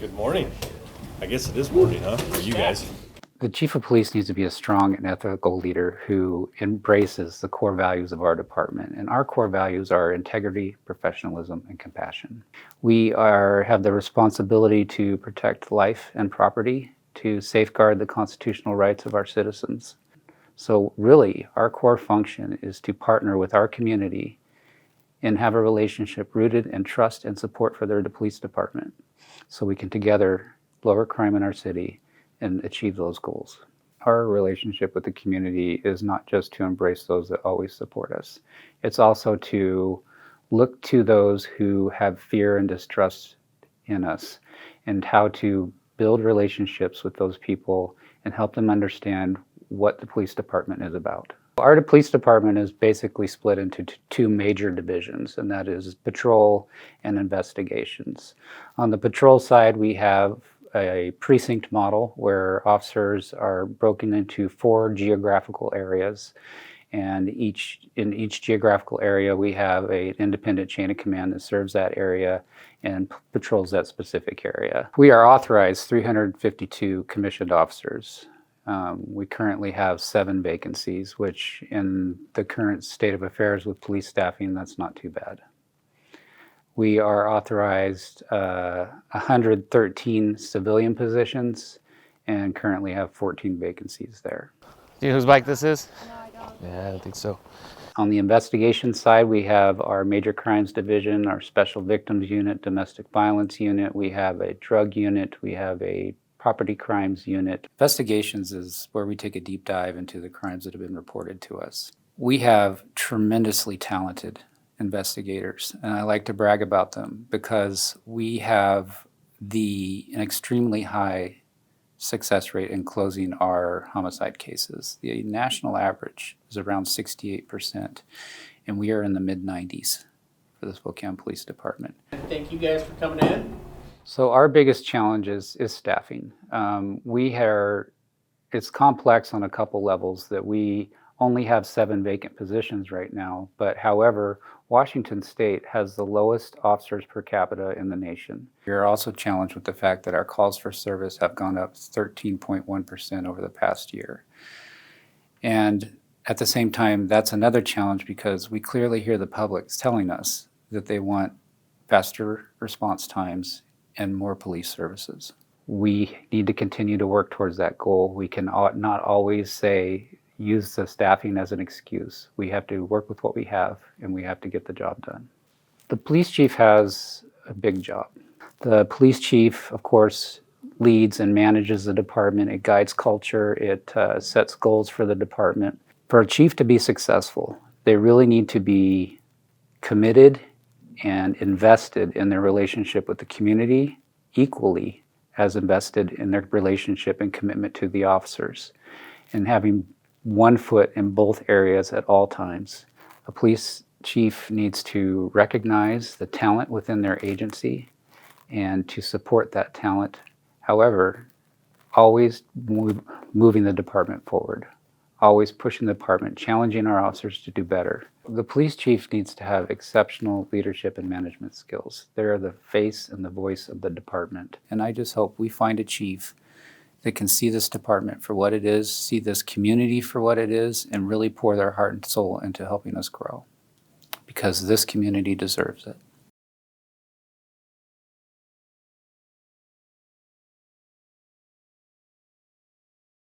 Good morning. I guess it is morning, huh, for you guys? The chief of police needs to be a strong and ethical leader who embraces the core values of our department. And our core values are integrity, professionalism, and compassion. We have the responsibility to protect life and property, to safeguard the constitutional rights of our citizens. So really, our core function is to partner with our community and have a relationship rooted in trust and support for the police department, so we can together lower crime in our city and achieve those goals. Our relationship with the community is not just to embrace those that always support us. It's also to look to those who have fear and distrust in us, and how to build relationships with those people and help them understand what the police department is about. Our police department is basically split into two major divisions, and that is patrol and investigations. On the patrol side, we have a precinct model where officers are broken into 4 geographical areas, and in each geographical area we have an independent chain of command that serves that area and patrols that specific area. We are authorized 352 commissioned officers. We currently have 7 vacancies, which in the current state of affairs with police staffing, that's not too bad. We are authorized 113 civilian positions and currently have 14 vacancies there. Do you know whose bike this is? No, I don't. Yeah, I don't think so. On the investigation side, we have our major crimes division, our special victims unit, domestic violence unit. We have a drug unit. We have a property crimes unit. Investigations is where we take a deep dive into the crimes that have been reported to us. We have tremendously talented investigators, and I like to brag about them because we have an extremely high success rate in closing our homicide cases. The national average is around 68%, and we are in the mid-90s for the Spokane Police Department. Thank you guys for coming in. So our biggest challenge is staffing. It's complex on a couple levels that we only have 7 vacant positions right now, but however, Washington State has the lowest officers per capita in the nation. We are also challenged with the fact that our calls for service have gone up 13.1% over the past year. And at the same time, that's another challenge because we clearly hear the public telling us that they want faster response times and more police services. We need to continue to work towards that goal. We can not always use the staffing as an excuse. We have to work with what we have, and we have to get the job done. The police chief has a big job. The police chief, of course, leads and manages the department. It guides culture. It sets goals for the department. For a chief to be successful, they really need to be committed and invested in their relationship with the community equally as invested in their relationship and commitment to the officers, and having one foot in both areas at all times. A police chief needs to recognize the talent within their agency and to support that talent. However, always moving the department forward, always pushing the department, challenging our officers to do better. The police chief needs to have exceptional leadership and management skills. They're the face and the voice of the department. And I just hope we find a chief that can see this department for what it is, see this community for what it is, and really pour their heart and soul into helping us grow, because this community deserves it.